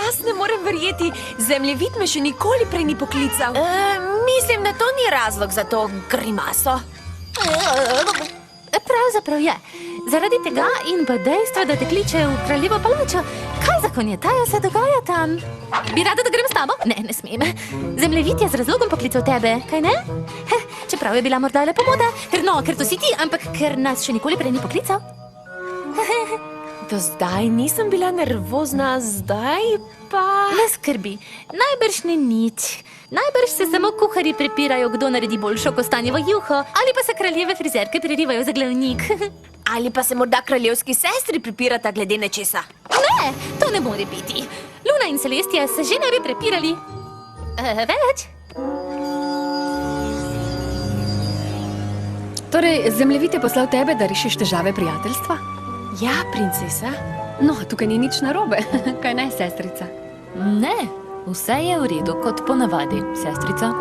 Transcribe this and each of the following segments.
Jaz ne morem verjeti, zemljevid me še nikoli prej ni poklical. Mislim, da to ni razlog za to grimaso. Pravzaprav je. Zaradi tega in pa dejstva, da te kličejo v kraljevo palačo. Kaj zakonjetajo se dogaja tam? Bi rada, da grem s tabo? Ne, ne smem. Zemljevid je z razlogom poklical tebe, kaj ne? Čeprav je bila morda le pomoda, ker to si ti, ampak ker nas še nikoli prej ni poklical. Do zdaj nisem bila nervozna, zdaj pa... Ne skrbi, najbrž ni nič. Najbrž se samo kuharji prepirajo, kdo naredi boljšo kostanjevo juho, ali pa se kraljeve frizerke prerivajo za glavnik. Ali pa se morda kraljevski sestri prepirata glede nečesa. Ne, to ne more biti. Luna in Celestija se že ne bi prepirali. Več? Torej, zemljevid je poslal tebe, da rešiš težave prijateljstva? Ja, princesa. No, tukaj ni nič narobe. Kaj ne, sestrica? Ne, vse je v redu, kot ponavadi, sestrica.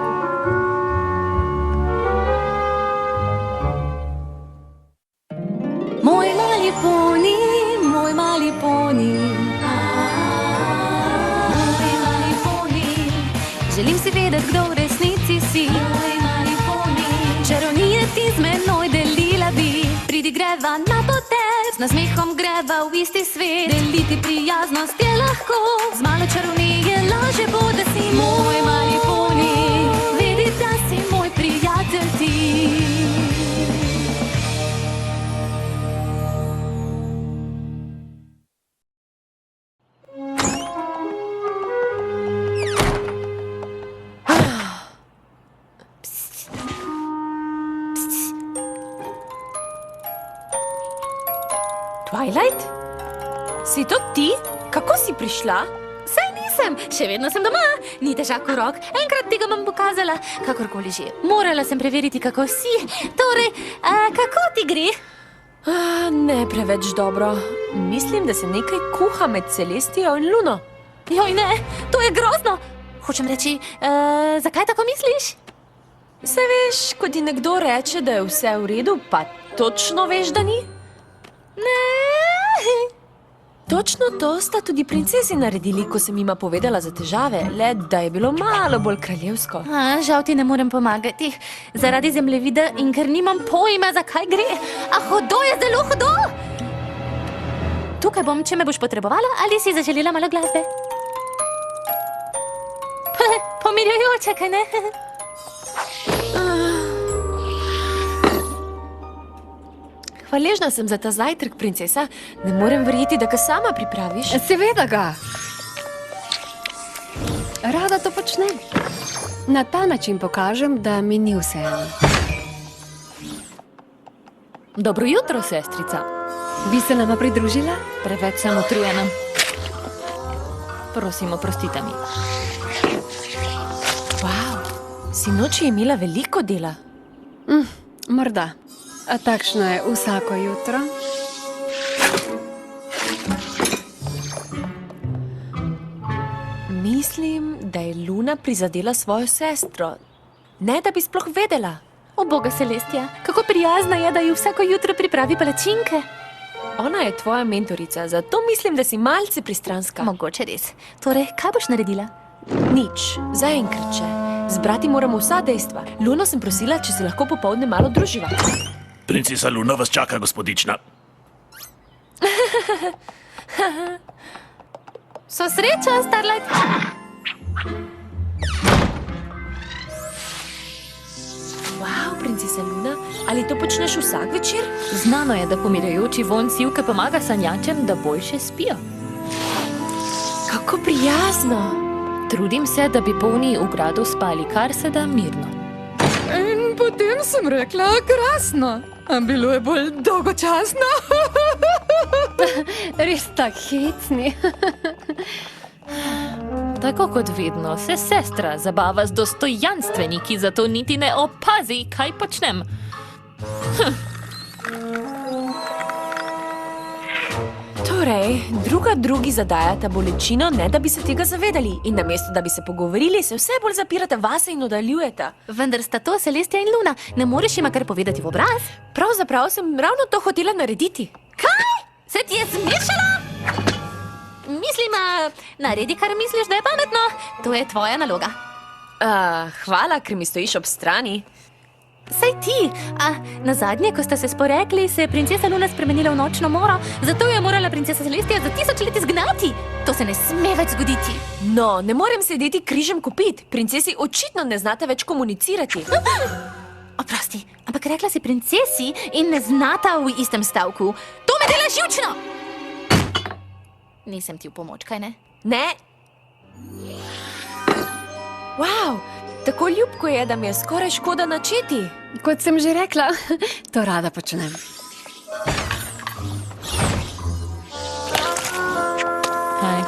Moj mali poni, moj mali poni. Moj mali poni. Želim si vedeti, kdo v resnici si. Moj mali poni. Čarovnije ti z menoj delila bi. Pridi greva na potec, z nasmehom greva v isti svet. Deliti prijaznost je lahko, z malo čarovnije laže bo, da si moj mali poni. Vedi, da si moj prijatelj ti. Twilight? Si to ti? Kako si prišla? Saj nisem, še vedno sem doma, ni težak urok, enkrat ti ga bom pokazala, kakorkoli že. Morala sem preveriti, kako si, torej, kako ti gre? Ne preveč dobro. Mislim, da se nekaj kuha med Celestijo in Luno. Joj ne, to je grozno. Hočem reči, zakaj tako misliš? Se veš, ko ti nekdo reče, da je vse v redu, pa točno veš, da ni? Ne. Točno to sta tudi princesi naredili, ko sem jima povedala za težave, le da je bilo malo bolj kraljevsko. Žal ti ne morem pomagati, zaradi zemljevida in ker nimam pojma, zakaj gre. A hudo je, zelo hudo. Tukaj bom, če me boš potrebovala, ali si zaželela malo glasbe? Pomirjajoče, kaj ne? Hvaležna sem za ta zajtrk, princesa. Ne morem verjeti, da ga sama pripraviš. Seveda ga. Rada to počnem. Na ta način pokažem, da mi ni vseeno. Dobro jutro, sestrica. Bi se nama pridružila? Preveč sem utrujena. Prosim, oprostite mi. Wow, sinoči je imela veliko dela. Morda. A takšno je vsako jutro. Mislim, da je Luna prizadela svojo sestro. Ne, da bi sploh vedela. O boga, Celestija, kako prijazna je, da ji vsako jutro pripravi palačinke. Ona je tvoja mentorica, zato mislim, da si malce pristranska. Mogoče res. Torej, kaj boš naredila? Nič, zaenkrat še. Zbrati moramo vsa dejstva. Luno sem prosila, če se lahko popoldne malo druživa. Princesa Luna vas čaka, gospodična. So sreča, Starlight. Wow, princesa Luna, ali to počneš vsak večer? Znano je, da pomirjajoči vonj sivke pomaga sanjačem, da boljše spijo. Kako prijazno. Trudim se, da bi polni v gradu spali kar se da mirno. In potem sem rekla, krasno. A bilo je bolj dolgočasno. Res tak hecni. Tako kot vedno se sestra zabava z dostojanstveniki, zato niti ne opazi, kaj počnem. Torej, drugi zadajata bolečino, ne da bi se tega zavedali. In namesto, da bi se pogovorili, se vse bolj zapirata vase in oddaljujeta. Vendar sta to Celestija in Luna. Ne moreš jima kar povedati v obraz? Pravzaprav sem ravno to hotela narediti. Kaj? Se ti je zmešala? Mislim, naredi, kar misliš, da je pametno. To je tvoja naloga. Hvala, ker mi stojiš ob strani. Saj ti. Na zadnje, ko ste se sporekli, se je princesa Luna spremenila v nočno moro, zato jo je morala princesa Celestija za 1000 let izgnati. To se ne sme več zgoditi. No, ne morem sedeti križem kopit. Princesi očitno ne znate več komunicirati. Oprosti, ampak rekla si princesi in ne znata v istem stavku. To me dela živčno! Nisem ti v pomoč, kaj ne? Ne. Wow, tako ljubko je, da mi je skoraj škoda načeti. Kot sem že rekla, to rada počnem. Hej.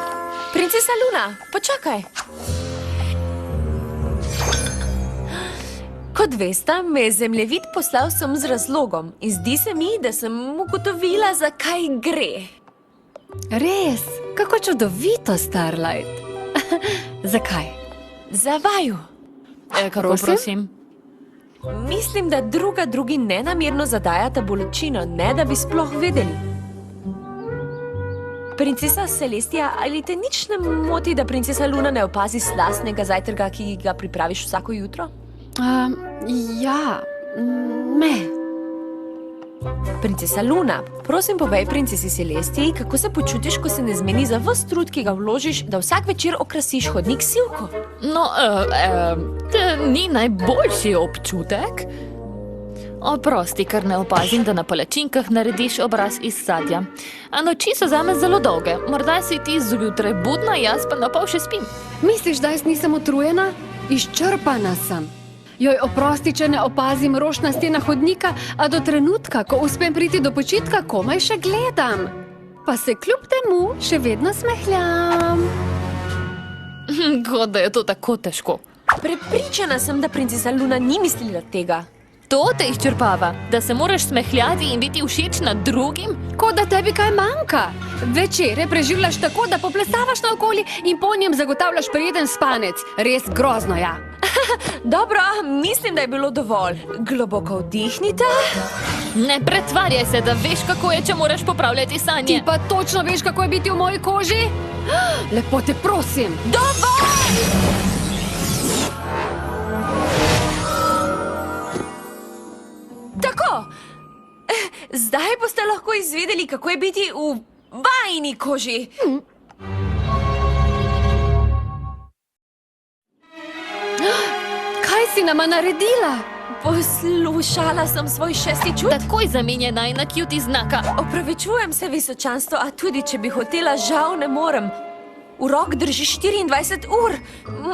Princesa Luna, počakaj. Kot veste, me je zemljevid poslal sem z razlogom in zdi se mi, da sem ugotovila, zakaj gre. Res, kako čudovito, Starlight. Zakaj? Za vaju. Kako prosim? Mislim, da drugi nenamerno zadajata bolečino, ne da bi sploh vedeli. Princesa Celestija, ali te nič ne moti, da princesa Luna ne opazi slastnega zajtrka, ki ga pripraviš vsako jutro? Ja, ne. Princesa Luna, prosim povej princesi Celestiji, kako se počutiš, ko se ne zmeni za ves trud, ki ga vložiš, da vsak večer okrasiš hodnik s sivko? No, to ni najboljši občutek. Oprosti, ker ne opazim, da na palačinkah narediš obraz iz sadja. A noči so zame zelo dolge. Morda si ti zjutraj budna, jaz pa na pol še spim. Misliš, da jaz nisem utrujena? Izčrpana sem. Joj, oprosti, če ne opazim rošna stena hodnika, a do trenutka, ko uspem priti do počitka, komaj še gledam. Pa se kljub temu še vedno smehljam. Kot da je to tako težko. Prepričana sem, da princesa Luna ni mislila tega. To te izčrpava, da se moraš smehljati in biti všečna drugim? Kot da tebi kaj manjka. Večere preživljaš tako, da poplesavaš naokoli in po njem zagotavljaš prijeten spanec. Res grozno, ja. Dobro, mislim, da je bilo dovolj. Globoko vdihnite. Ne pretvarjaj se, da veš, kako je, če moraš popravljati sanje. Ti pa točno veš, kako je biti v moji koži? Lepo te prosim. Tako, zdaj boste lahko izvedeli, kako je biti v vajini koži. Kaj si nama naredila? Poslušala sem svoj 6. čut. Takoj zamenjaj najina cutie znaka. Opravičujem se, visočanstvo, a tudi če bi hotela, žal ne morem. V rok drži 24 ur.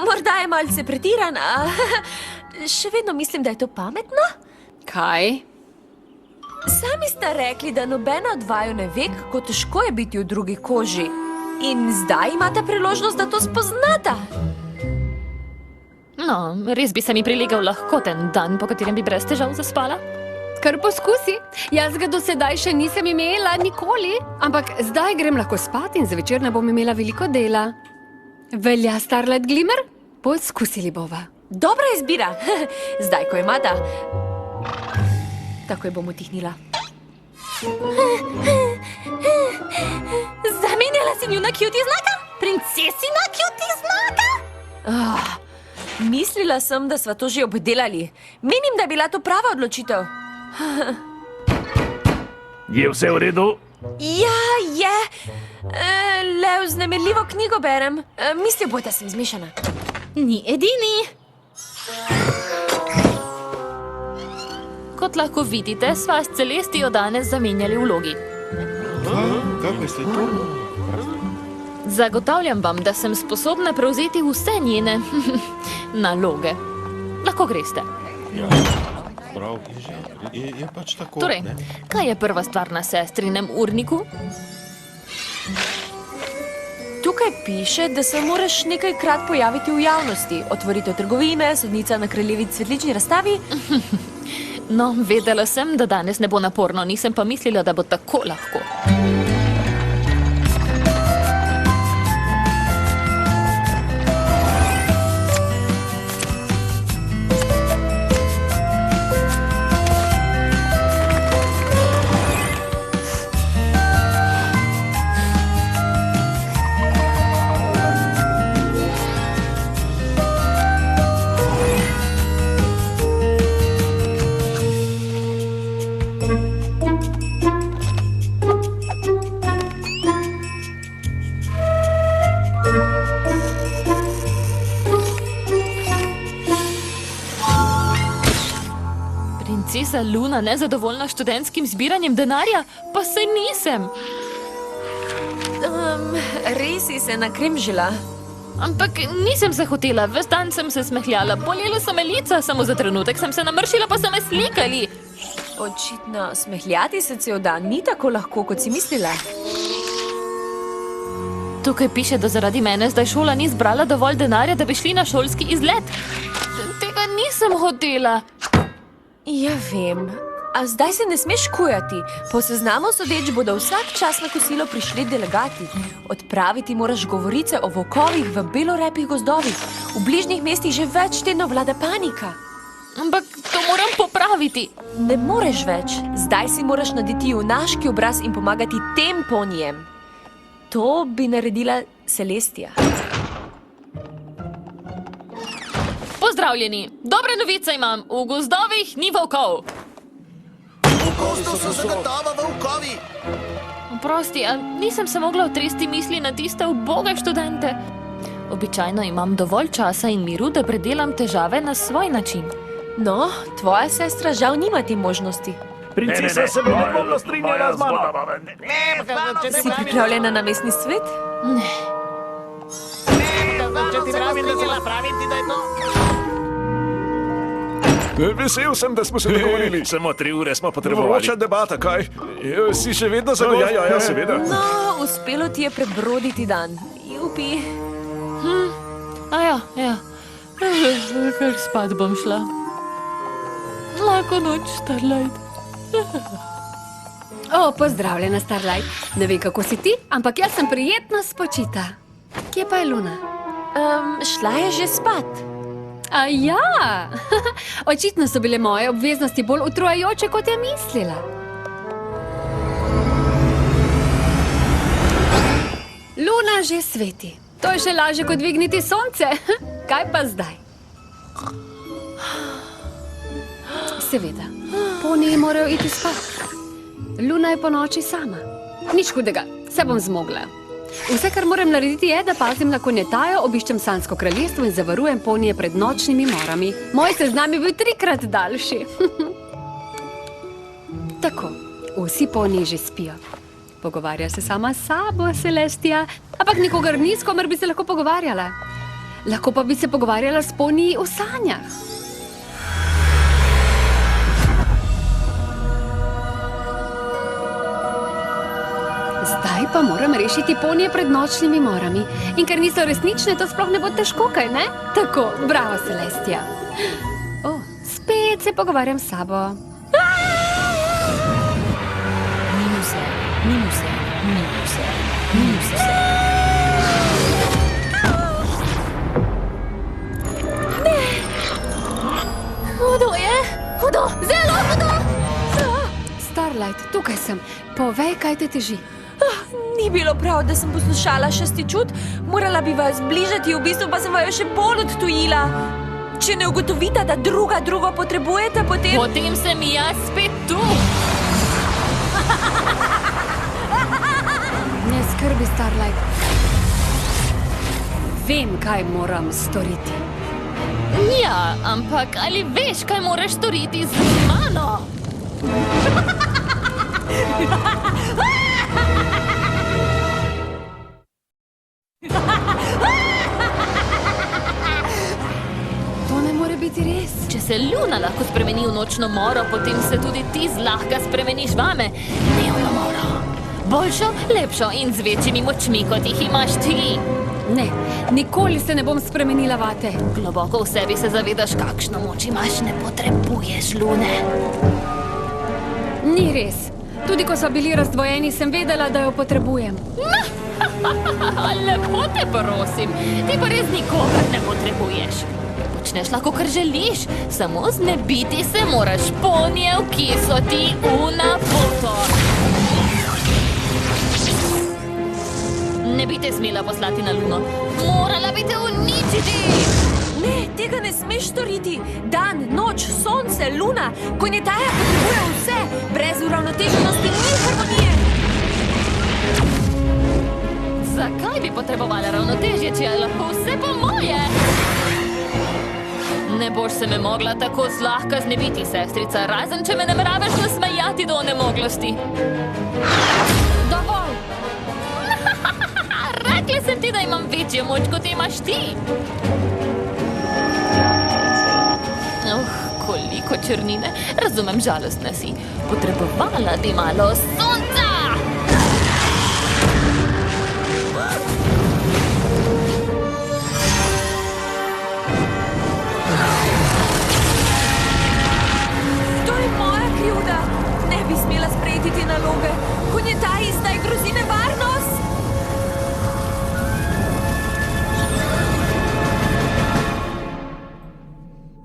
Morda je malce pretiran, a še vedno mislim, da je to pametno. Kaj? Sami ste rekli, da nobena od vaju ne ve, kako težko je biti v drugi koži. In zdaj imate priložnost, da to spoznata. No, res bi se mi prilegal lahkoten dan, po katerem bi brez težav zaspala. Kar poskusi. Jaz ga do sedaj še nisem imela nikoli, ampak zdaj grem lahko spat in zvečer ne bom imela veliko dela. Velja, Starlight Glimmer? Poskusili bova. Dobra izbira. Zdaj, ko imata. Takoj bom utihnila. Zamenjala si njuna cutie znaka? Princesina cutie znaka? Mislila sem, da sva to že obdelali. Menim, da je bila to prava odločitev. Je vse v redu? Ja, je. Le vznemirljivo knjigo berem. Mislil bo, da sem zmešana. Ni edini. Kot lahko vidite, sva s Celestijo danes zamenjali vlogi. Kako ste tu? Zagotavljam vam, da sem sposobna prevzeti vse njene naloge. Lahko greste. Ja, prav. Je pač tako. Torej, ne? kaj je prva stvar na sestrinem urniku? Tukaj piše, da se moraš nekajkrat pojaviti v javnosti. Otvoritev trgovine, sodnica na kraljevi cvetlični razstavi. No, vedela sem, da danes ne bo naporno, nisem pa mislila, da bo tako lahko. Princesa Luna nezadovoljna s študentskim zbiranjem denarja? Pa se nisem. Res si se nakremžila. Ampak nisem se hotela, ves dan sem se smehljala, bolelo so me lica, samo za trenutek sem se namršila, pa so me slikali. Očitno smehljati se cel dan ni tako lahko, kot si mislila. Tukaj piše, da zaradi mene zdaj šola ni zbrala dovolj denarja, da bi šli na šolski izlet. Tega nisem hotela. Ja, vem. A zdaj se ne smeš kujati. Po seznamu sodeč bodo vsak čas na kosilo prišli delegati. Odpraviti moraš govorice o volkovih v belorepih gozdovih. V bližnjih mestih že več tednov vlada panika. Ampak to moram popraviti. Ne moreš več. Zdaj si moraš nadeti junaški obraz in pomagati tem ponijem. To bi naredila Celestija. Pozdravljeni. Dobre novice imam. V gozdovih ni volkov. V gozdu so zagotovo volkovi. Oprosti, a nisem se mogla otresti misli na tiste uboge študente. Običajno imam dovolj časa in miru, da predelam težave na svoj način. No, tvoja sestra žal nima te možnosti. Princesa se bo nedvomno strinjala z mano. Si pripravljena na mestni svet? Vesel sem, da smo se dogovorili. Samo 3 ure smo potrebovali. Vroča debata, kaj? Si še vedno za Ja, seveda. No, uspelo ti je prebroditi dan. Jupi. Ja. Kar spat bom šla. Lahko noč, Starlight. Pozdravljena, Starlight. Ne vem, kako si ti, ampak jaz sem prijetno spočita. Kje pa je Luna? Šla je že spat. A ja, očitno so bile moje obveznosti bolj utrujajoče, kot je mislila. Luna že sveti. To je še lažje kot dvigniti sonce. Kaj pa zdaj? Seveda, poniji morajo iti spat. Luna je po noči sama. Nič hudega, se bom zmogla. Vse, kar moram narediti, je, da pazim na konjetajo, obiščem Sansko kraljestvo in zavarujem ponije pred nočnimi morami. Moj seznam je bil 3-krat daljši. Tako, vsi poniji že spijo. Pogovarja se sama s sabo, Celestija, ampak nikogar ni, s komer bi se lahko pogovarjala. Lahko pa bi se pogovarjala s poniji v sanjah. Zdaj pa moram rešiti ponije pred nočnimi morami. In ker niso resnične, to sploh ne bo težko, kaj ne? Tako, bravo, Celestija. Spet se pogovarjam s sabo. Minuse. Hudo je, hudo, zelo hudo. Starlight, tukaj sem. Povej, kaj te teži. Ni bilo prav, da sem poslušala šesti čut. Morala bi vas zbližati, v bistvu pa sem vaju še bolj odtujila. Če ne ugotovita, da drugo potrebujete, potem... Potem sem jaz spet tu. Ne skrbi, Starlight. Vem, kaj moram storiti. Ja, ampak ali veš, kaj moraš storiti z mano? To ne more biti res. Če se Luna lahko spremeni v nočno moro, potem se tudi ti zlahka spremeniš vame. Dnevno moro. Boljšo, lepšo in z večjimi močmi, kot jih imaš ti. Ne, nikoli se ne bom spremenila vate. Globoko v sebi se zavedaš, kakšno moč imaš, ne potrebuješ Lune. Ni res. Tudi ko so bili razdvojeni, sem vedela, da jo potrebujem. Lepo te prosim, ti pa res nikogar ne potrebuješ. Počneš lahko, kar želiš, samo znebiti se moraš ponjev, ki so ti v napoto. Ne bi te smela poslati na Luno. Morala bi te uničiti. Ne, tega ne smeš storiti. Dan, noč, sonce, luna, konjetaja potrebuje vse. Brez uravnoteženosti ni harmonije. Zakaj bi potrebovala ravnotežje, če je lahko vse po moje? Ne boš se me mogla tako zlahka znebiti, sestrica, razen če me nameravaš nasmejati do onemoglosti. Dovolj! Rekla sem ti, da imam večjo moč, kot imaš ti. Koliko črnine. Razumem, žalostna si. Potrebovala bi malo sonca! To je moja krivda. Ne bi smela sprejeti te naloge. Konjetaj zdaj grozi nevarnost.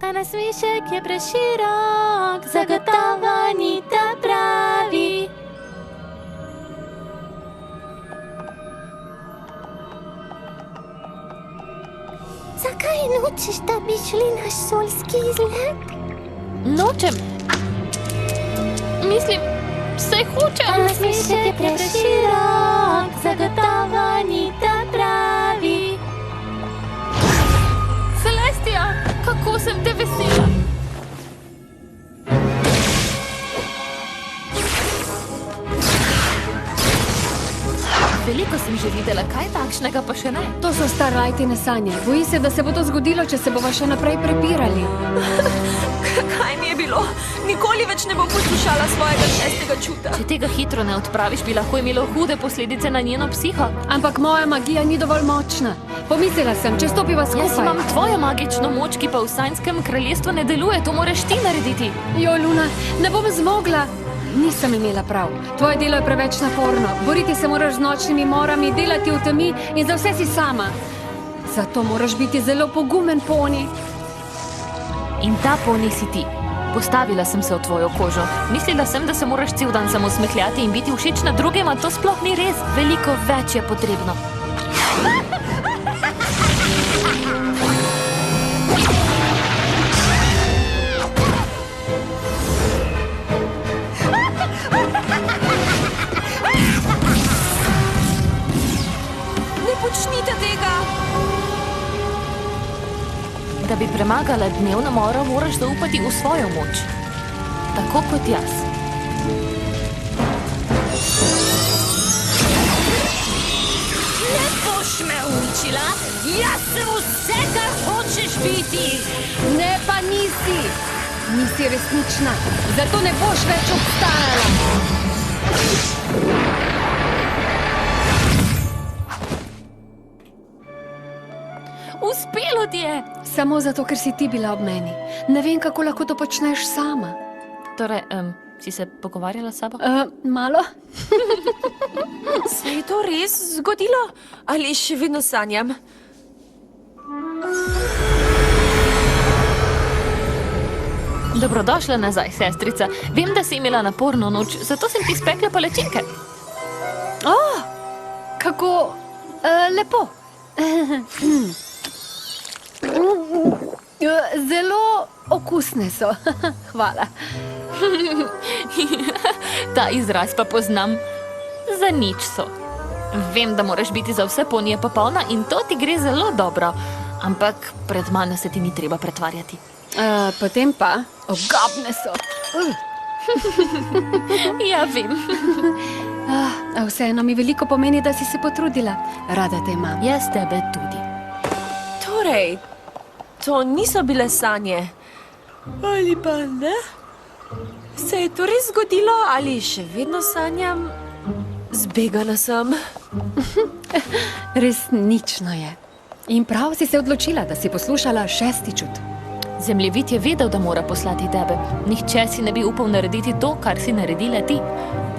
Ta nasmešek je preširok, zagotovo ni ta pravi. Zakaj nočeš, da bi šli na šolski izlet? Nočem. Mislim, saj hočem. Ta nasmešek je preširok, zagotovo ni ta pravi. Celestija, kako sem te vesela. Veliko sem že videla, kaj takšnega pa še ne. To so Starlightine sanje. Boji se, da se bo to zgodilo, če se bova še naprej prepirali. Kaj mi je bilo? Nikoli več ne bom poslušala svojega šestega čuta. Če tega hitro ne odpraviš, bi lahko imelo hude posledice na njeno psiho. Ampak moja magija ni dovolj močna. Pomislila sem, če stopiva Jaz skupaj. imam tvojo magično moč, ki pa v Sanjskem kraljestvu ne deluje. To moraš ti narediti. Jo, Luna, ne bom zmogla. Nisem imela prav. Tvoje delo je preveč naporno. Boriti se moraš z nočnimi morami, delati v temi in za vse si sama. Zato moraš biti zelo pogumen poni. In ta poni si ti. Postavila sem se v tvojo kožo. Mislila sem, da se moraš cel dan samo smehljati in biti všečna drugim, a to sploh ni res. Veliko več je potrebno. Ne počnite tega! Da bi premagala dnevno moro, moraš zaupati v svojo moč. Tako kot jaz. Ne boš me uničila, jaz sem vse, kar hočeš biti. Ne, pa nisi. Nisi resnična. Zato ne boš več obstajala. Uspelo ti je! Samo zato, ker si ti bila ob meni. Ne vem, kako lahko to počneš sama. Torej, si se pogovarjala s sabo? Malo? Se je to res zgodilo? Ali še vedno sanjam? Dobrodošla nazaj, sestrica. Vem, da si imela naporno noč, zato sem ti spekla palačinke. Kako lepo. Zelo okusne so. Hvala. Ta izraz pa poznam. Za nič so. Vem, da moraš biti za vse ponije popolna in to ti gre zelo dobro. Ampak pred mano se ti ni treba pretvarjati. Potem pa, ogabne so. Ja, vem. A vseeno mi veliko pomeni, da si se potrudila. Rada te imam. Jaz tebe tudi. Torej, to niso bile sanje. Ali pa ne? Se je to res zgodilo ali še vedno sanjam? Zbegana sem. Resnično je. In prav si se odločila, da si poslušala šesti čut. Zemljevid je vedel, da mora poslati tebe. Nihče si ne bi upal narediti to, kar si naredila ti.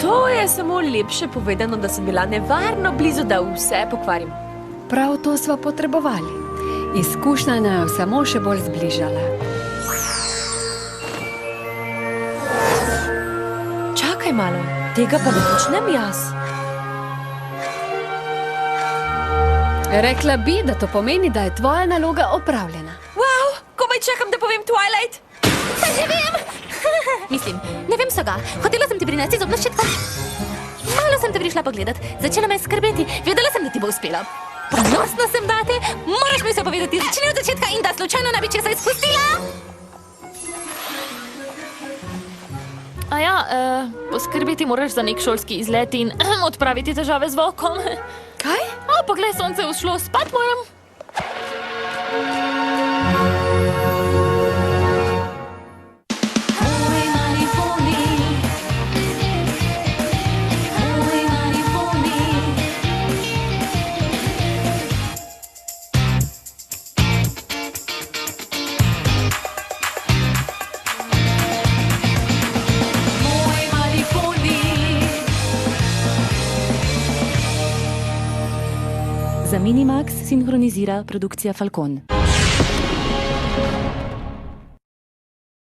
To je samo lepše povedano, da sem bila nevarno blizu, da vse pokvarim. Prav to sva potrebovali. Izkušnja naj jo samo še bolj zbližala. Čakaj malo, tega pa ne počnem jaz. Rekla bi, da to pomeni, da je tvoja naloga opravljena. Wow, komaj čakam, da povem Twilight. Saj že vem! Mislim, ne vem vsega. Hotela sem ti prinesti zobno ščetko. Malo sem te prišla pogledat, začela me skrbeti. Vedela sem, da ti bo uspelo. Ponosna sem nate, moraš mi vse povedati, začni od začetka in da slučajno ne bi česa izpustila. A ja, poskrbeti moraš za nek šolski izlet in odpraviti težave z volkom. Kaj? A, poglej, sonce je vzšlo, spat moram. Moj mali poni. Moj mali poni. Moj mali poni. Za Minimax sinhronizira produkcija Falcon.